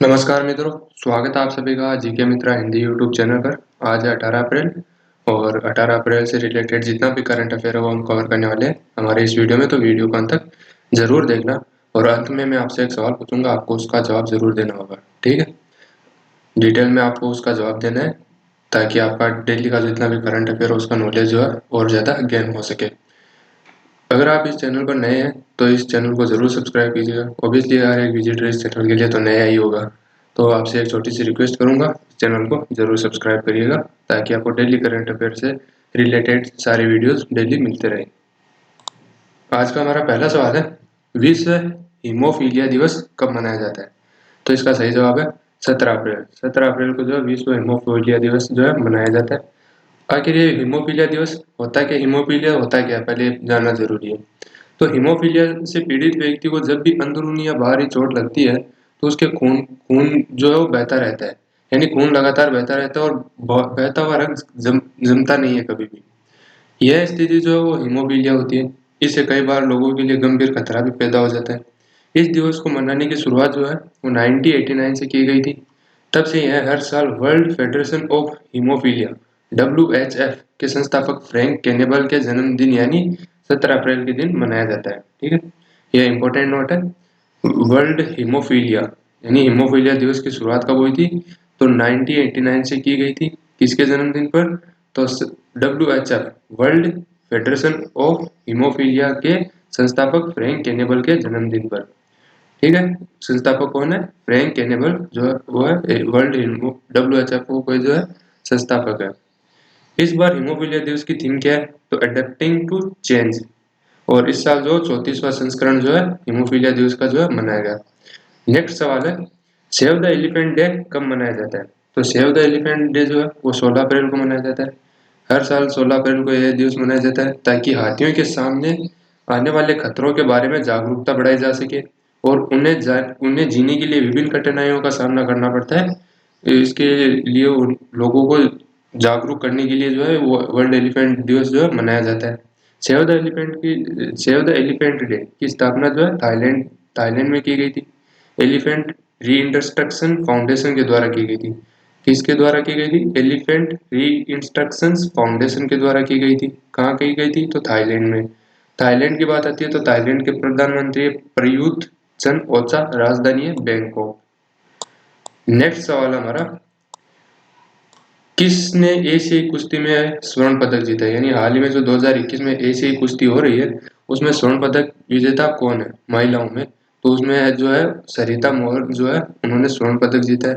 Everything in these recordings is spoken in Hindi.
नमस्कार मित्रों, स्वागत है आप सभी का जीके मित्रा हिंदी यूट्यूब चैनल पर। आज है 18 अप्रैल और 18 अप्रैल से रिलेटेड जितना भी करंट अफेयर है वो हम कवर करने वाले हैं हमारे इस वीडियो में। तो वीडियो को अंत तक जरूर देखना और अंत में मैं आपसे एक सवाल पूछूंगा, आपको उसका जवाब जरूर देना होगा। ठीक है, डिटेल में आपको उसका जवाब देना है ताकि आपका डेली का जितना भी करंट अफेयर है उसका नॉलेज जो है और ज़्यादा गेन हो सके। अगर आप इस चैनल पर नए हैं तो इस चैनल को जरूर सब्सक्राइब कीजिएगा। ऑब्वियसली हर एक विजिटर इस चैनल के लिए तो नया ही होगा, तो आपसे एक छोटी सी रिक्वेस्ट करूंगा, चैनल को जरूर सब्सक्राइब करिएगा ताकि आपको डेली करंट अफेयर से रिलेटेड सारे वीडियोस डेली मिलते रहे। आज का हमारा पहला सवाल है, विश्व हीमोफीलिया दिवस कब मनाया जाता है? तो इसका सही जवाब है 17 अप्रैल। 17 अप्रैल को जो है विश्व हीमोफीलिया दिवस जो है मनाया जाता है। आखिर ये हीमोफीलिया दिवस होता क्या, हीमोफीलिया होता क्या, पहले जानना जरूरी है। तो हीमोफीलिया से पीड़ित व्यक्ति को जब भी अंदरूनी या बाहरी चोट लगती है तो उसके खून खून जो है वो बहता रहता है, यानी खून लगातार बहता रहता है और बहता हुआ रक्त जमता नहीं है कभी भी। यह स्थिति जो है वो हीमोफीलिया होती है। इससे कई बार लोगों के लिए गंभीर खतरा भी पैदा हो जाता है। इस दिवस को मनाने की शुरुआत जो है वो 1989 से की गई थी। तब से यह हर साल world federation of haemophilia WHF के संस्थापक फ्रैंक केनेबल के जन्मदिन यानी 17 अप्रैल के दिन मनाया जाता है। ठीक है, यह इंपॉर्टेंट नोट है। वर्ल्ड हीमोफीलिया यानी हीमोफीलिया दिवस की शुरुआत कब हुई थी? तो 1989 से की गई थी। किसके जन्मदिन पर? तो WHF world federation of haemophilia के संस्थापक फ्रैंक केनेबल के जन्मदिन पर। ठीक है, संस्थापक कौन है? फ्रैंक केनेबल जो है वो है वर्ल्ड WHF को जो है संस्थापक है। इस बार हीमोफीलिया दिवस की थीम क्या है? तो अडेप्टिंग टू चेंज। और इस साल जो 34वां संस्करण जो है हीमोफीलिया दिवस का जो है मनाया गया। नेक्स्ट सवाल है, सेव द एलिफेंट डे कब मनाया जाता है? तो सेव द एलिफेंट डे जो है वो 16 अप्रैल को मनाया जाता है। हर साल 16 अप्रैल को यह दिवस मनाया जाता है ताकि हाथियों के सामने आने वाले खतरों के बारे में जागरूकता बढ़ाई जा सके और उन्हें जीने के लिए विभिन्न कठिनाइयों का सामना करना पड़ता है। इसके लिए उन लोगों को जागरूक करने के लिए जो है वो वर्ल्ड एलिफेंट दिवस जो है मनाया जाता है। सेव द एलिफेंट डे की स्थापना जो है थाईलैंड थाईलैंड में की गई थी। एलिफेंट रीइंस्ट्रक्शन फाउंडेशन के द्वारा की गई थी। किसके द्वारा की गई थी? एलिफेंट रीइंस्ट्रक्शन फाउंडेशन के द्वारा की गई थी। कहाँ की गई थी? तो थाईलैंड में। थाईलैंड की बात आती है तो थाईलैंड के प्रधानमंत्री प्रयुत चन ओचा, राजधानी है बैंकॉक। नेक्स्ट सवाल हमारा, किसने एशियाई कुश्ती में स्वर्ण पदक जीता है? यानी हाल ही में जो 2021 में एशियाई कुश्ती हो रही है उसमें स्वर्ण पदक विजेता कौन है महिलाओं में? तो उसमें जो है सरिता मोहर जो है उन्होंने स्वर्ण पदक जीता है।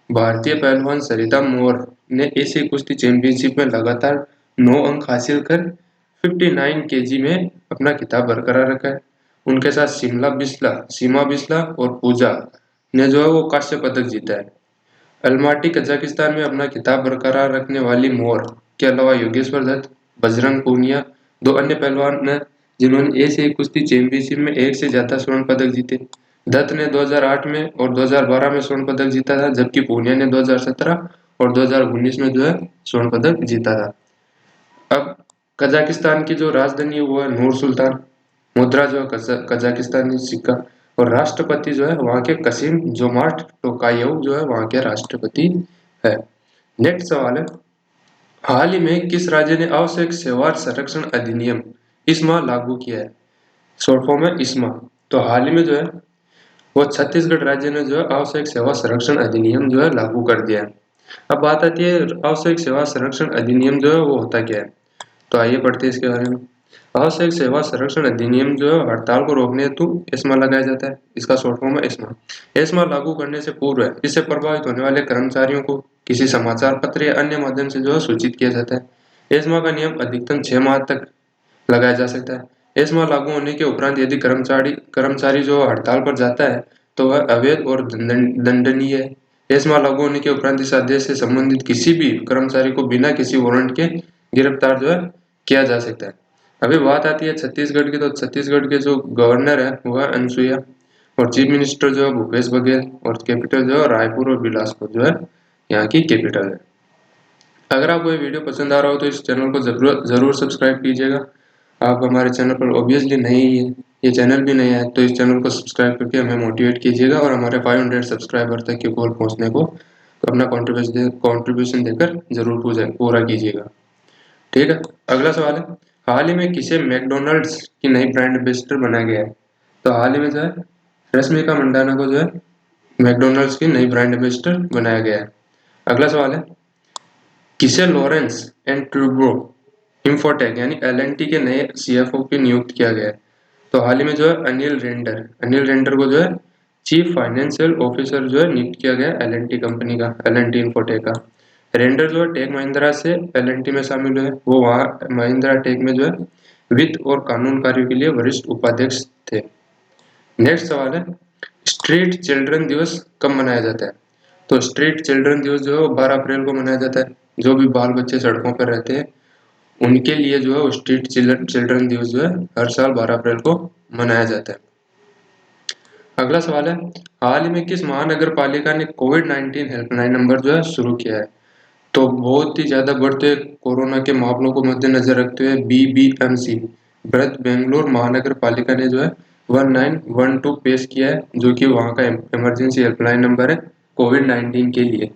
भारतीय पहलवान सरिता मोहर ने एशियाई कुश्ती चैंपियनशिप में लगातार 9 अंक हासिल कर 59 केजी में अपना खिताब बरकरार रखा है। उनके साथ सीमा बिस्ला और पूजा ने जो है वो कांस्य पदक जीता है। अल्माटी कजाकिस्तान में अपना खिताब बरकरार रखने वाली मोर के अलावा योगेश्वर दत्त, बजरंग पूनिया दो अन्य पहलवान हैं जिन्होंने एशियाई कुश्ती चैंपियनशिप में एक से ज्यादा स्वर्ण पदक जीते। दत्त ने 2008 में और 2012 में स्वर्ण पदक जीता था, जबकि पूनिया ने 2017 और 2019 में जो है स्वर्ण पदक जीता था। अब कजाकिस्तान की जो राजधानी है वो है नूर सुल्तान। मुद्रा जो है कजाकिस्तानी सिक्का। और राष्ट्रपति जो है वहाँ के कसीम जोमार्ट टोकायेव जो है वहाँ के राष्ट्रपति है। नेक्स्ट सवाल है, हाल ही में किस राज्य ने आवश्यक सेवा संरक्षण अधिनियम इस्मा लागू किया है? शॉर्ट फॉर्म है इस्मा। तो हाल ही में जो है वो छत्तीसगढ़ राज्य ने जो है आवश्यक सेवा संरक्षण अधिनियम जो है लागू कर दिया है। अब बात आती है आवश्यक सेवा संरक्षण अधिनियम जो है वो होता क्या है? तो आइए पढ़ते हैं इसके बारे में। आवश्यक सेवा संरक्षण अधिनियम जो है हड़ताल को रोकने हेतु एस्मा लगाया जाता है। इसका शॉर्ट फॉर्म है एस्मा। एस्मा लागू करने से पूर्व इससे प्रभावित होने वाले कर्मचारियों को किसी समाचार पत्र या अन्य माध्यम से जो है सूचित किया जाता है। एस्मा का नियम अधिकतम 6 माह तक लगाया जा सकता है। एस्मा लागू होने के उपरांत यदि कर्मचारी जो हड़ताल पर जाता है तो वह अवैध और दंडनीय है। एस्मा लागू होने के उपरांत इस आदेश से संबंधित किसी भी कर्मचारी को बिना किसी वारंट के गिरफ्तार जो है किया जा सकता है। अभी बात आती है छत्तीसगढ़ की, तो छत्तीसगढ़ के जो गवर्नर है वह अनसुईया और चीफ मिनिस्टर जो है भूपेश बघेल और कैपिटल जो है रायपुर और बिलासपुर जो है यहाँ की कैपिटल है। अगर आपको ये वीडियो पसंद आ रहा हो तो इस चैनल को जरूर सब्सक्राइब कीजिएगा आप हमारे चैनल पर ऑब्वियसली नहीं है, ये चैनल भी नहीं है, तो इस चैनल को सब्सक्राइब करके हमें मोटिवेट कीजिएगा और हमारे 500 सब्सक्राइबर तक के गोल पहुंचने को तो अपना कॉन्ट्रीब्यूशन देकर जरूर पूरा कीजिएगा। ठीक है, अगला सवाल है, हाल ही में किसे मैकडोनल्ड्स की नई ब्रांड एम्बेसडर बनाया गया है? तो हाल ही में जो है रश्मिका मंडाना को जो है मैकडोनल्ड्स की नई ब्रांड एम्बेसडर बनाया गया है। अगला सवाल है, किसे लॉरेंस एंड ट्रूब्रो इंफोटेक यानी एलएनटी के नए सीएफओ की नियुक्त किया गया है? तो हाल ही में जो है अनिल रेंडर को जो है चीफ फाइनेंशियल ऑफिसर जो है नियुक्त किया गया एलएनटी कंपनी का, एलएनटी इंफोटेक का। रेंडर जो है टेक महिंद्रा से एलएनटी में शामिल है, वो वहाँ महिंद्रा टेक में जो है वित्त और कानून कार्यों के लिए वरिष्ठ उपाध्यक्ष थे। नेक्स्ट सवाल है, स्ट्रीट चिल्ड्रन दिवस कब मनाया जाता है? तो स्ट्रीट चिल्ड्रन दिवस जो है वो 12 अप्रैल को मनाया जाता है। जो भी बाल बच्चे सड़कों पर रहते हैं उनके लिए जो है स्ट्रीट चिल्ड्रन दिवस जो है हर साल 12 अप्रैल को मनाया जाता है। अगला सवाल है, हाल ही में किस महानगर पालिका ने कोविड-19 हेल्पलाइन नंबर जो है शुरू किया है? तो बहुत ही ज्यादा बढ़ते कोरोना के मामलों को मद्देनजर रखते हुए बीबीएमसी बृहद बेंगलुरु महानगर पालिका ने जो है 1912 पेश किया है, जो कि वहाँ का इमरजेंसी हेल्पलाइन नंबर है कोविड-19 के लिए।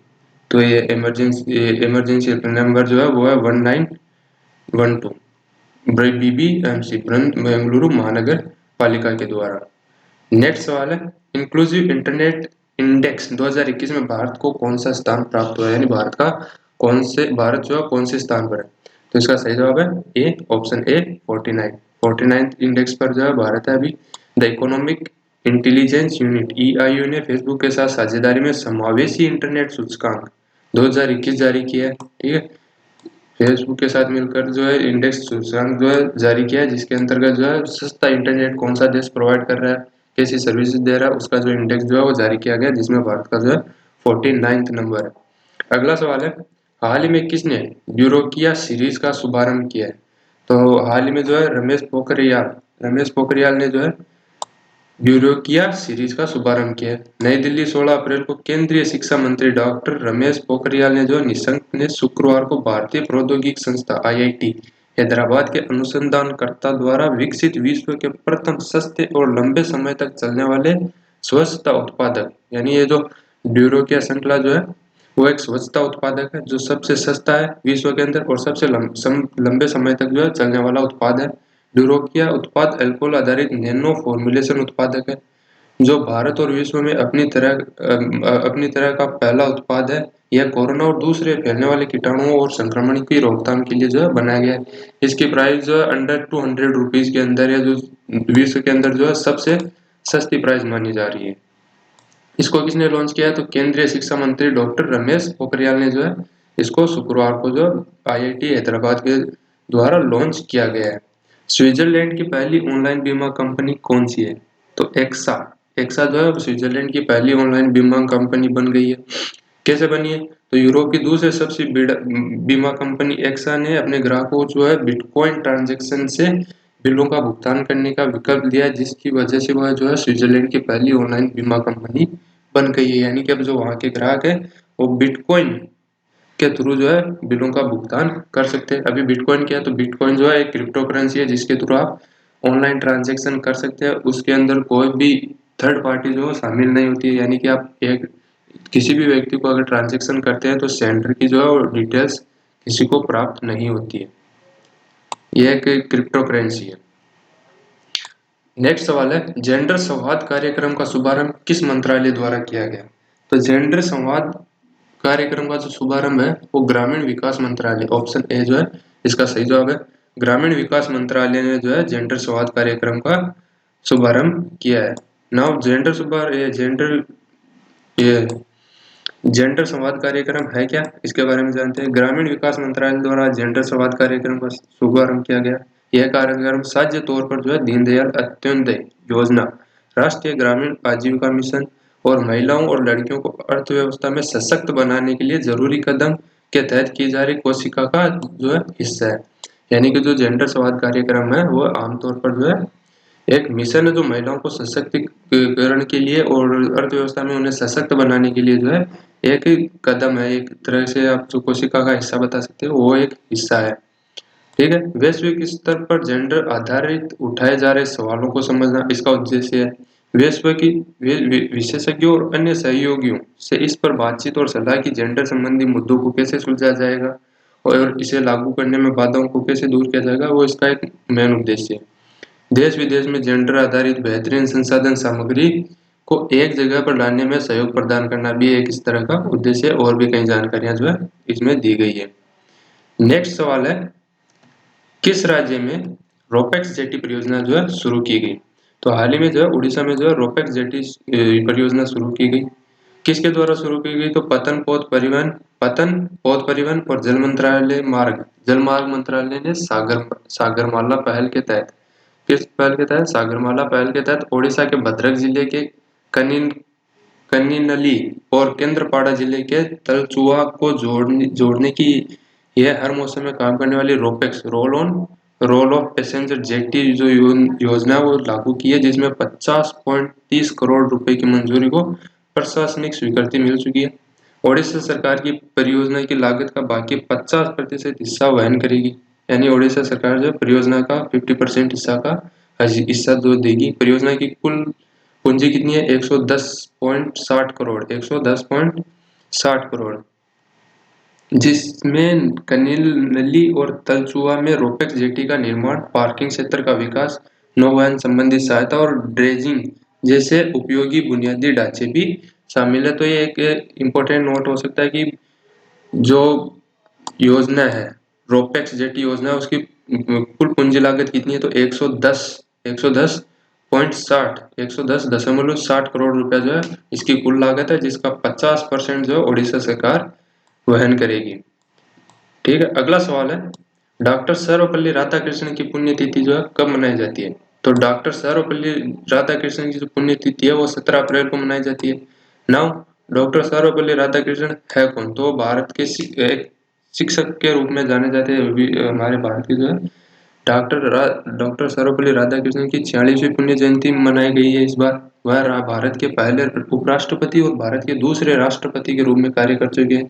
तो ये इमरजेंसी हेल्पलाइन नंबर जो है वो है 1912 बीबीएमसी बेंगलुरु महानगर पालिका के द्वारा। नेक्स्ट सवाल है, इंक्लूसिव इंटरनेट इंडेक्स 2021 में भारत को कौन सा स्थान प्राप्त हुआ है, यानी भारत जो है कौन से स्थान पर है? तो इसका सही जवाब है ए, ऑप्शन ए 49 इंडेक्स पर जो है भारत है अभी। The economic intelligence unit EIU ने फेसबुक के साथ साझेदारी में समावेशी इंटरनेट सूचकांक 2021 जारी किया है। ठीक है, फेसबुक के साथ मिलकर जो है इंडेक्स सूचकांक जो है जारी किया है, जिसके अंतर्गत जो है सस्ता इंटरनेट कौन सा देश प्रोवाइड कर रहा है, कैसी सर्विसेज दे रहा है, उसका जो इंडेक्स जो है वो जारी किया गया, जिसमें भारत का जो है 49 नंबर है। अगला सवाल है, हाल ही में किसने यूरोकिया सीरीज का शुभारंभ किया है? तो हाल ही में जो है रमेश पोखरियाल ने जो है यूरोकिया सीरीज का शुभारंभ किया है। नई दिल्ली 16 अप्रैल को केंद्रीय शिक्षा मंत्री डॉक्टर रमेश पोखरियाल ने जो निशंक ने शुक्रवार को भारतीय प्रौद्योगिकी संस्था आईआईटी हैदराबाद के अनुसंधानकर्ता द्वारा विकसित विश्व के प्रथम सस्ते और लंबे समय तक चलने वाले स्वच्छता उत्पादक, यानी ये जो ड्यूरोकिया श्रृंखला जो है वो एक स्वच्छता उत्पादक है जो सबसे सस्ता है विश्व के अंदर और सबसे लंबे समय तक जो है चलने वाला उत्पाद है। ड्यूरोकिया उत्पाद अल्कोहल आधारित नैनो फॉर्मुलेशन उत्पादक है जो भारत और विश्व में अपनी तरह का पहला उत्पाद है। यह कोरोना और दूसरे फैलने वाले कीटाणुओं और संक्रमण की रोकथाम के लिए जो है बनाया गया है। इसकी प्राइस जो है अंडर 200 रुपीज के अंदर है, जो विश्व के अंदर जो है सबसे सस्ती प्राइस मानी जा रही है। इसको किसने लॉन्च किया है? तो केंद्रीय शिक्षा मंत्री डॉक्टर रमेश पोखरियाल ने जो है इसको शुक्रवार को जो आईआईटी हैदराबाद के द्वारा लॉन्च किया गया है। स्विट्जरलैंड की पहली ऑनलाइन बीमा कंपनी कौन सी है? तो एक्सा जो है स्विट्जरलैंड की पहली ऑनलाइन बीमा कंपनी बन गई है। कैसे बनी है? तो यूरोप की दूसरी सबसे बीमा कंपनी एक्सा ने अपने ग्राहकों को जो है बिटकॉइन ट्रांजैक्शन से बिलों का भुगतान करने का विकल्प दिया, जिसकी वजह से वह जो है स्विट्जरलैंड की पहली ऑनलाइन बीमा कंपनी बन गई है। यानी कि अब जो वहाँ के ग्राहक है वो बिटकॉइन के थ्रू जो है बिलों का भुगतान कर सकते हैं। अभी बिटकॉइन क्या है? तो बिटकॉइन जो है एक क्रिप्टो करेंसी है जिसके थ्रू आप ऑनलाइन ट्रांजैक्शन कर सकते हैं। उसके अंदर कोई भी थर्ड पार्टी जो है शामिल नहीं होती है, यानी कि आप एक किसी भी व्यक्ति को अगर ट्रांजैक्शन करते हैं तो सेंडर की जो है डिटेल्स किसी को प्राप्त नहीं होती है। यह एक क्रिप्टो करेंसी है। नेक्स्ट सवाल है, जेंडर संवाद कार्यक्रम का शुभारंभ किस मंत्रालय द्वारा किया गया? तो जेंडर संवाद कार्यक्रम का जो शुभारंभ है वो ग्रामीण विकास मंत्रालय, ऑप्शन ए जो है इसका सही जवाब है। ग्रामीण विकास मंत्रालय ने जो है जेंडर संवाद कार्यक्रम का शुभारंभ किया है। नाउ जेंडर संवाद कार्यक्रम है क्या, इसके बारे में जानते हैं। ग्रामीण विकास मंत्रालय द्वारा जेंडर संवाद कार्यक्रम का शुभारंभ किया गया। यह कार्यक्रम साझे तौर पर जो है दीनदयाल अंत्योदय योजना, राष्ट्रीय ग्रामीण आजीविका मिशन और महिलाओं और लड़कियों को अर्थव्यवस्था में सशक्त बनाने के लिए जरूरी कदम के तहत की जा रही कोशिका का जो है हिस्सा है। यानी कि जो जेंडर संवाद कार्यक्रम है वो आमतौर पर जो है एक मिशन है जो महिलाओं को सशक्तिकरण के लिए और अर्थव्यवस्था में उन्हें सशक्त बनाने के लिए जो है एक कदम है, एक तरह से आप जो कोशिका का हिस्सा बता सकते हो वो एक हिस्सा है। ठीक है। वैश्विक स्तर पर जेंडर आधारित उठाए जा रहे सवालों को समझना इसका उद्देश्य है। विशेषज्ञों और अन्य सहयोगियों से इस पर बातचीत और सलाह की जेंडर संबंधी मुद्दों को कैसे सुलझाया जाएगा और इसे लागू करने में बाधाओं को कैसे दूर किया जाएगा, वो इसका एक मेन उद्देश्य है। देश विदेश में जेंडर आधारित बेहतरीन संसाधन सामग्री को एक जगह पर लाने में सहयोग प्रदान करना भी एक इस तरह का उद्देश्य है, और भी कई जानकारियां जो है इसमें दी गई है। नेक्स्ट सवाल है, किस राज्य में रोपेक्स जेटी परियोजना जो है शुरू की गई? तो हाल ही में जो है उड़ीसा में जो है रोपेक्स जेटी परियोजना शुरू की गई। किसके द्वारा शुरू की गई? तो पतन पोत परिवहन और जल मार्ग मंत्रालय ने सागरमाला पहल के तहत, किस पहल के तहत? सागरमाला पहल के तहत ओडिशा के भद्रक जिले के कन्नीनली और केंद्रपाड़ा जिले के तलचुआ को जोड़ने की यह हर मौसम में काम करने वाली ropax roll off passenger jetty जो योजना वो लागू की है, जिसमें 50.30 करोड़ रुपए की मंजूरी को प्रशासनिक स्वीकृति मिल चुकी है। ओडिशा सरकार की परियोजना की लागत का बाकी 50% हिस्सा वहन करेगी। यानी ओडिशा सरकार जो परियोजना का 50% हिस्सा जो देगी। परियोजना की कुल पूंजी कितनी है? 110.60 करोड़, जिसमें कनिलनली और तलचुआ में रोपेक्स जेटी का निर्माण, पार्किंग क्षेत्र का विकास, नौवहन संबंधी सहायता और ड्रेजिंग जैसे उपयोगी बुनियादी ढांचे भी शामिल है। तो ये एक इम्पोर्टेंट नोट हो सकता है कि जो योजना है रोपेक्स जेटी योजना, उसकी कुल पूंजी लागत कितनी है? तो 110.60 करोड़ रुपया जो है इसकी कुल लागत है, जिसका 50% जो है ओडिशा सरकार वहन करेगी। ठीक है। अगला सवाल है, डॉक्टर सर्वपल्ली राधाकृष्णन की पुण्यतिथि जो है कब मनाई जाती है? तो डॉक्टर सर्वपल्ली राधाकृष्णन की जो पुण्यतिथि है वो 17 अप्रैल को मनाई जाती है। नाउ डॉक्टर सर्वपल्ली राधाकृष्णन है कौन? तो भारत के एक शिक्षक के रूप में जाने जाते हैं। हमारे भारत के जो है डॉक्टर सर्वपल्ली राधाकृष्णन की 46वीं पुण्य जयंती मनाई गई है इस बार। वह भारत के पहले उपराष्ट्रपति और भारत के दूसरे राष्ट्रपति के रूप में कार्य कर चुके हैं।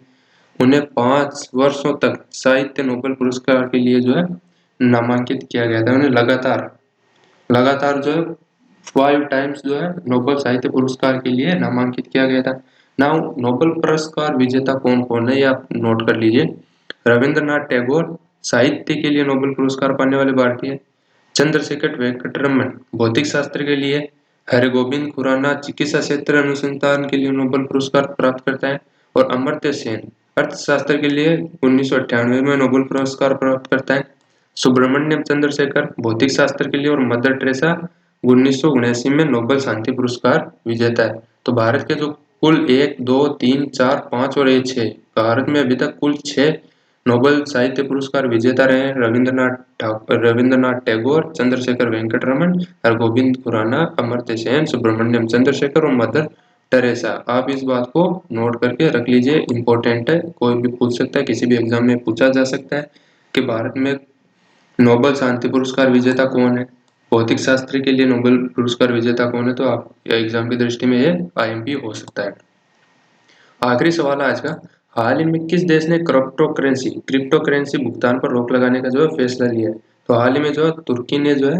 उन्हें 5 वर्षों तक साहित्य नोबेल पुरस्कार के लिए जो है नामांकित किया गया था। उन्हें लगातार जो है 5 टाइम्स जो है नोबेल साहित्य पुरस्कार के लिए नामांकित किया गया था। नाउ नोबेल पुरस्कार विजेता कौन कौन है, ये आप नोट कर लीजिए। रविंद्रनाथ टैगोर साहित्य के लिए नोबेल पुरस्कार पाने वाले भारतीय, चंद्रशेखर वेंकट रमन भौतिक शास्त्र के लिए, हरगोविंद खुराना चिकित्सा क्षेत्र अनुसंधान के लिए नोबेल पुरस्कार प्राप्त करता है, और अमर्त्य सेन अर्थशास्त्र के लिए 1998 में नोबेल पुरस्कार प्राप्त करता है। सुब्रमण्यम चंद्रशेखर भौतिक शास्त्र के लिए और मदर टेरेसा 1979 में नोबेल शांति पुरस्कार विजेता है। तो भारत के जो कुल 1, 2, 3, 4, 5 और 6 भारत में अभी तक कुल 6 नोबेल साहित्य पुरस्कार विजेता रहे हैं। रविंद्रनाथ टैगोर, चंद्रशेखर वेंकट रमन, हरगोविंद खुराना, अमर्त्य सेन, सुब्रमण्यम चंद्रशेखर और मदर टेरेसा। आप इस बात को नोट करके रख लीजिए, इंपॉर्टेंट है, कोई भी पूछ सकता है, किसी भी एग्जाम में पूछा जा सकता है कि भारत में नोबेल शांति पुरस्कार विजेता कौन है, भौतिक शास्त्र के लिए नोबेल पुरस्कार विजेता कौन है। तो आप एग्जाम की दृष्टि में ये आईएमपी हो सकता है। आखिरी सवाल है आज का, हाल ही में किस देश ने क्रिप्टो करेंसी भुगतान पर रोक लगाने का जो है फैसला लिया है? तो हाल ही में जो है तुर्की ने जो है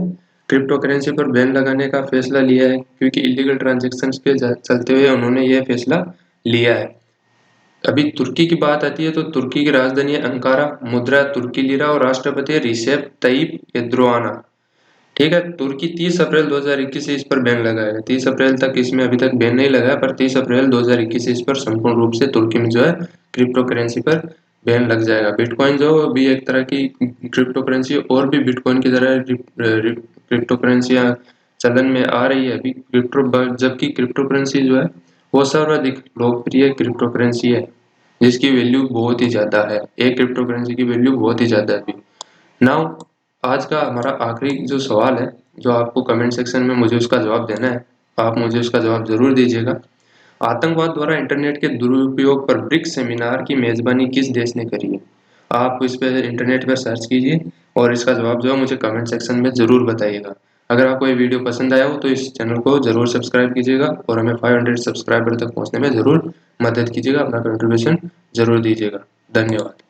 क्रिप्टो करेंसी पर बैन लगाने का फैसला लिया है, क्योंकि इलीगल ट्रांजेक्शन के चलते हुए उन्होंने यह फैसला लिया है। अभी तुर्की की बात आती है तो तुर्की की राजधानी है अंकारा, मुद्रा तुर्की लीरा और राष्ट्रपति रिसेप तय्यिप एर्दोआन। ठीक है। तुर्की 30 अप्रैल 2021 से इस पर बैन लगाएगा। 30 अप्रैल तक इसमें अभी तक बैन नहीं लगा है, पर 30 अप्रैल 2021 से इस पर संपूर्ण रूप से तुर्की में जो है क्रिप्टो करेंसी पर बैन लग जाएगा। बिटकॉइन जो भी एक तरह की क्रिप्टो करेंसी और भी बिटकॉइन की तरह क्रिप्टो करेंसियां चलन में आ रही है अभी जबकि क्रिप्टो करेंसी जो है वो सर्वाधिक लोकप्रिय क्रिप्टो करेंसी है, जिसकी वैल्यू बहुत ही ज्यादा है। एक क्रिप्टो करेंसी की वैल्यू बहुत ही ज्यादा है अभी। नाउ आज का हमारा आखिरी जो सवाल है, जो आपको कमेंट सेक्शन में मुझे उसका जवाब देना है, आप मुझे उसका जवाब जरूर दीजिएगा। आतंकवाद द्वारा इंटरनेट के दुरुपयोग पर ब्रिक्स सेमिनार की मेजबानी किस देश ने करी है? आप इस पे इंटरनेट पर सर्च कीजिए और इसका जवाब जो है मुझे कमेंट सेक्शन में जरूर बताइएगा। अगर आपको ये वीडियो पसंद आया हो तो इस चैनल को जरूर सब्सक्राइब कीजिएगा और हमें 500 सब्सक्राइबर तक पहुंचने में जरूर मदद कीजिएगा, अपना कंट्रीब्यूशन जरूर दीजिएगा। धन्यवाद।